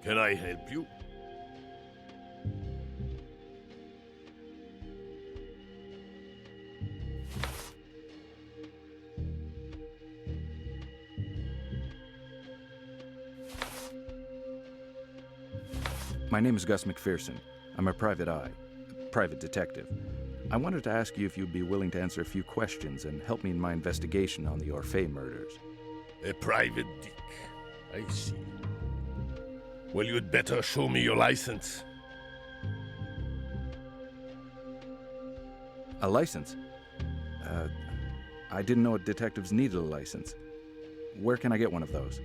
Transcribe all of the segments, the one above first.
Can I help you? My name is Gus MacPherson. I'm a private private detective. I wanted to ask you if you'd be willing to answer a few questions and help me in my investigation on the Orphée murders. A private dick. I see. Well, you'd better show me your license. A license? I didn't know detectives needed a license. Where can I get one of those?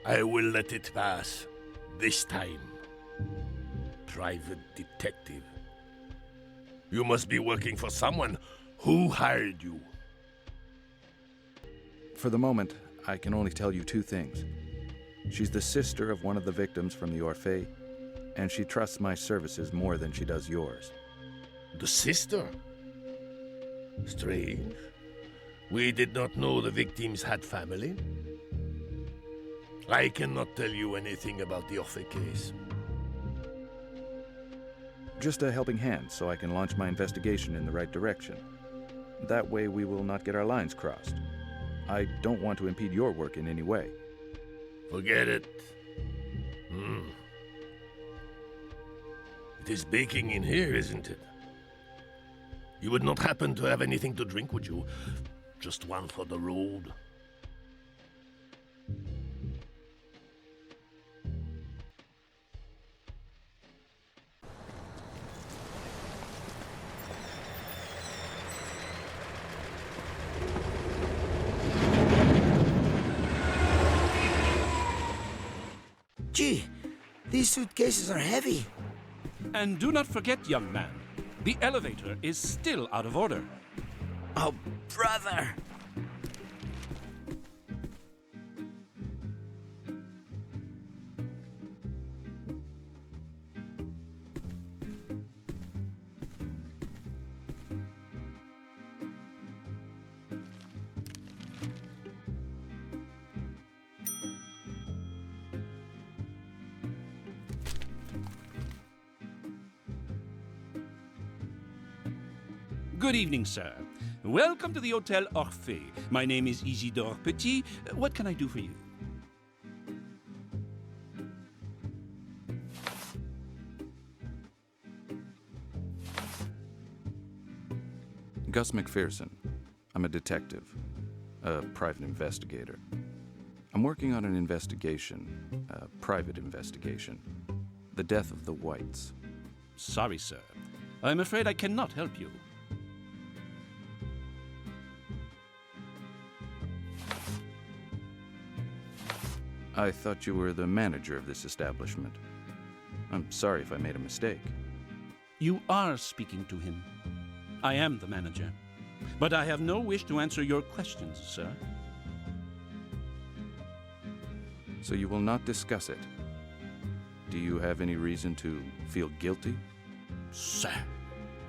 I will let it pass. This time. Private detective. You must be working for someone. Who hired you? For the moment, I can only tell you two things. She's the sister of one of the victims from the Orphée, and she trusts my services more than she does yours. The sister? Strange. We did not know the victims had family. I cannot tell you anything about the Orphée case. Just a helping hand so I can launch my investigation in the right direction. That way we will not get our lines crossed. I don't want to impede your work in any way. Forget it. It is baking in here, isn't it? You would not happen to have anything to drink, would you? Just one for the road. Gee, these suitcases are heavy. And do not forget, young man, the elevator is still out of order. Oh, brother! Good evening, sir. Welcome to the Hotel Orphée. My name is Isidore Petit. What can I do for you? Gus MacPherson. I'm a detective, a private investigator. I'm working on an investigation, a private investigation. The death of the Whites. Sorry, sir. I'm afraid I cannot help you. I thought you were the manager of this establishment. I'm sorry if I made a mistake. You are speaking to him. I am the manager. But I have no wish to answer your questions, sir. So you will not discuss it? Do you have any reason to feel guilty? Sir,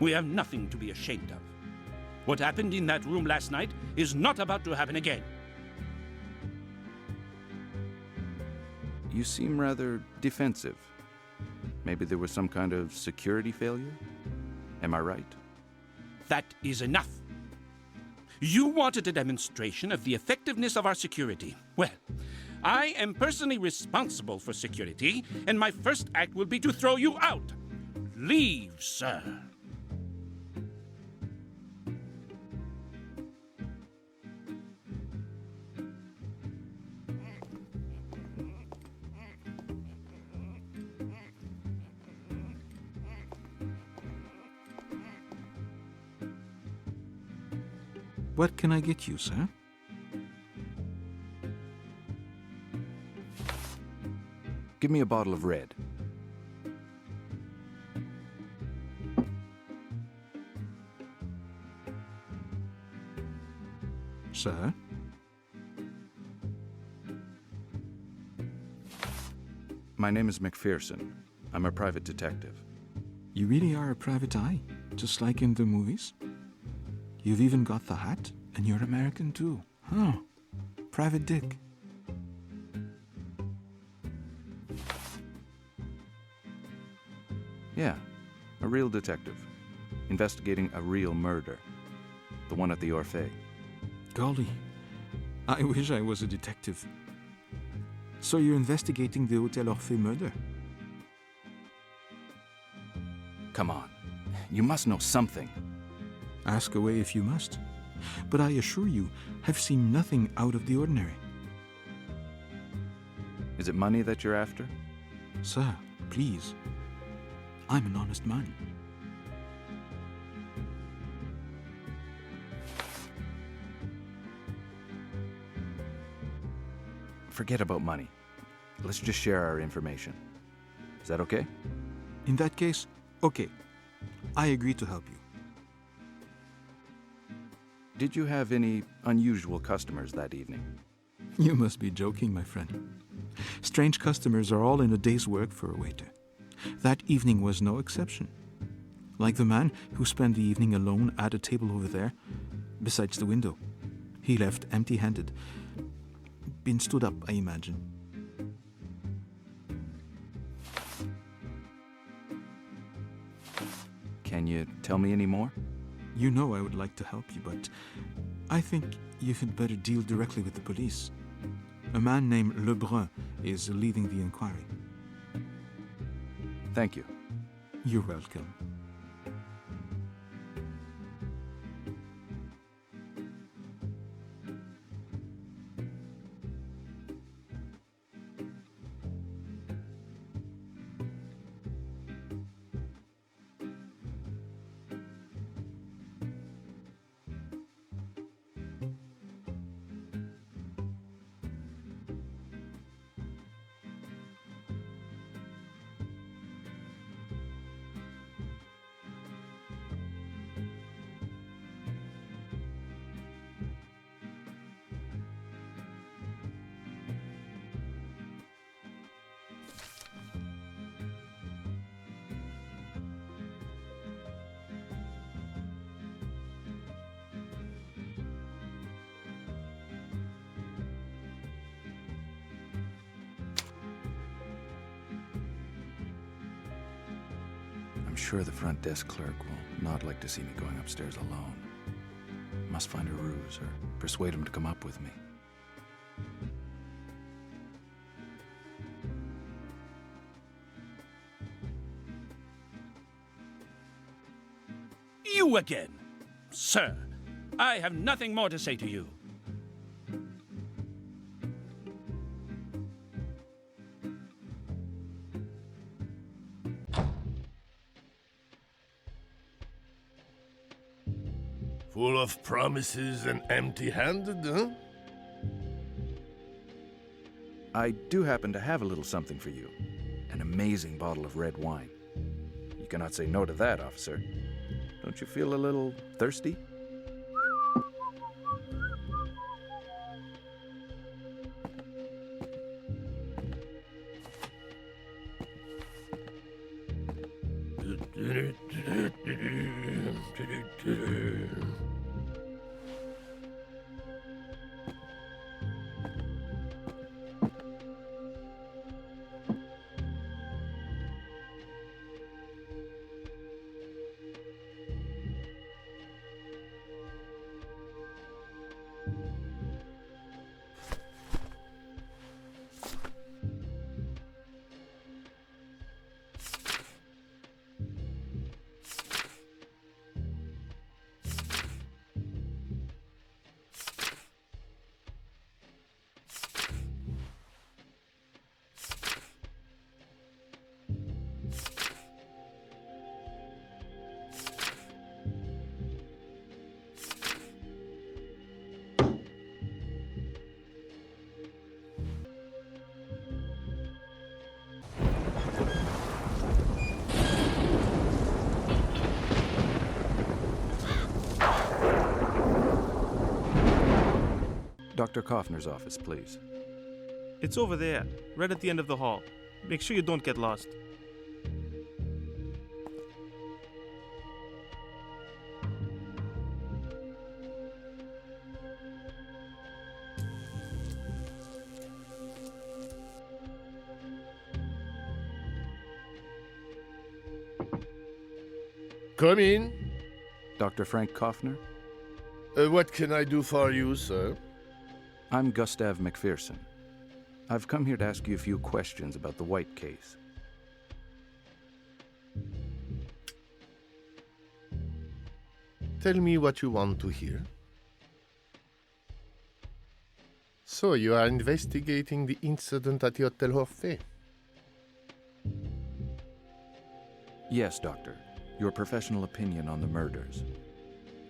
we have nothing to be ashamed of. What happened in that room last night is not about to happen again. You seem rather defensive. Maybe there was some kind of security failure? Am I right? That is enough. You wanted a demonstration of the effectiveness of our security. Well, I am personally responsible for security, and my first act will be to throw you out. Leave, sir. What can I get you, sir? Give me a bottle of red. Sir? My name is MacPherson. I'm a private detective. You really are a private eye, just like in the movies? You've even got the hat, and you're American too. Huh. Private Dick. Yeah, a real detective. Investigating a real murder. The one at the Orphée. Golly, I wish I was a detective. So you're investigating the Hotel Orphée murder? Come on. You must know something. Ask away if you must. But I assure you, I've seen nothing out of the ordinary. Is it money that you're after? Sir, please. I'm an honest man. Forget about money. Let's just share our information. Is that okay? In that case, okay. I agree to help you. Did you have any unusual customers that evening? You must be joking, my friend. Strange customers are all in a day's work for a waiter. That evening was no exception. Like the man who spent the evening alone at a table over there, besides the window. He left empty-handed. Been stood up, I imagine. Can you tell me any more? You know I would like to help you, but I think you had better deal directly with the police. A man named Lebrun is leading the inquiry. Thank you. You're welcome. I'm sure the front desk clerk will not like to see me going upstairs alone. Must find a ruse or persuade him to come up with me. You again! Sir, I have nothing more to say to you. Full of promises and empty-handed, huh? I do happen to have a little something for you. An amazing bottle of red wine. You cannot say no to that, officer. Don't you feel a little thirsty? Dr. Kaufner's office, please. It's over there, right at the end of the hall. Make sure you don't get lost. Come in. Dr. Frank Kaufner? What can I do for you, sir? I'm Gustava MacPherson. I've come here to ask you a few questions about the White case. Tell me what you want to hear. So, you are investigating the incident at the Hotel Orphée? Yes, Doctor. Your professional opinion on the murders.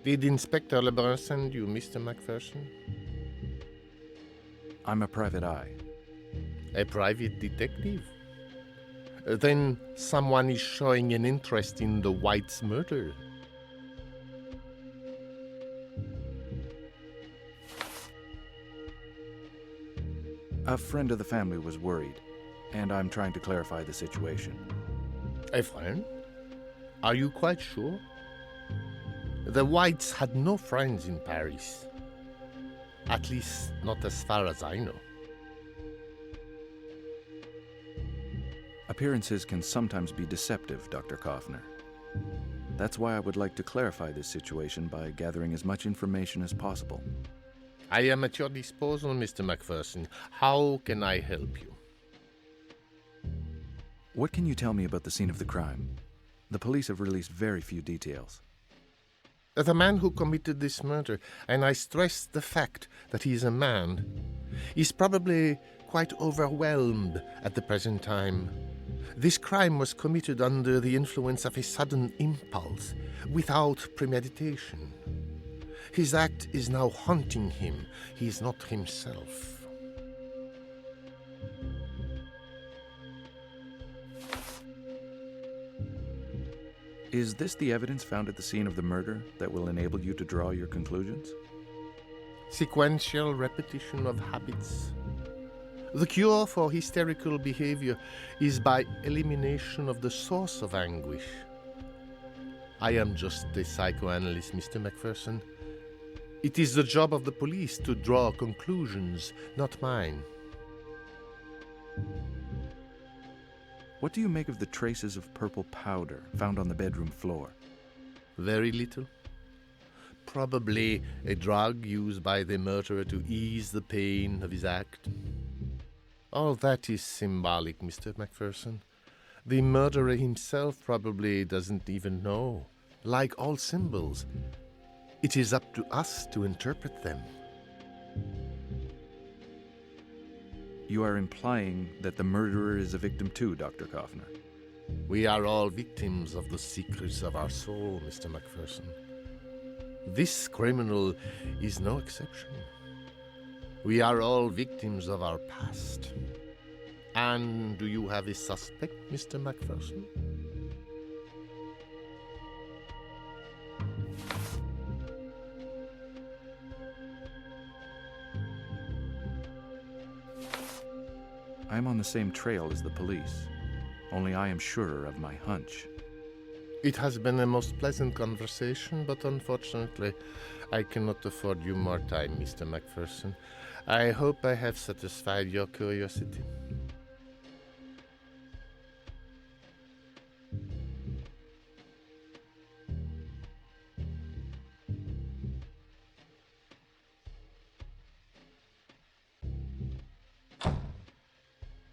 Did Inspector Lebrun send you, Mr. MacPherson? I'm a private eye. A private detective? Then someone is showing an interest in the White's murder. A friend of the family was worried, and I'm trying to clarify the situation. A friend? Are you quite sure? The Whites had no friends in Paris. At least, not as far as I know. Appearances can sometimes be deceptive, Dr. Kaufner. That's why I would like to clarify this situation by gathering as much information as possible. I am at your disposal, Mr. MacPherson. How can I help you? What can you tell me about the scene of the crime? The police have released very few details. The man who committed this murder, and I stress the fact that he is a man, is probably quite overwhelmed at the present time. This crime was committed under the influence of a sudden impulse, without premeditation. His act is now haunting him. He is not himself. Is this the evidence found at the scene of the murder that will enable you to draw your conclusions? Sequential repetition of habits. The cure for hysterical behavior is by elimination of the source of anguish. I am just a psychoanalyst, Mr. MacPherson. It is the job of the police to draw conclusions, not mine. What do you make of the traces of purple powder found on the bedroom floor? Very little. Probably a drug used by the murderer to ease the pain of his act. All that is symbolic, Mr. MacPherson. The murderer himself probably doesn't even know. Like all symbols, it is up to us to interpret them. You are implying that the murderer is a victim too, Dr. Kaufner. We are all victims of the secrets of our soul, Mr. MacPherson. This criminal is no exception. We are all victims of our past. And do you have a suspect, Mr. MacPherson? I am on the same trail as the police, only I am surer of my hunch. It has been a most pleasant conversation, but unfortunately, I cannot afford you more time, Mr. MacPherson. I hope I have satisfied your curiosity.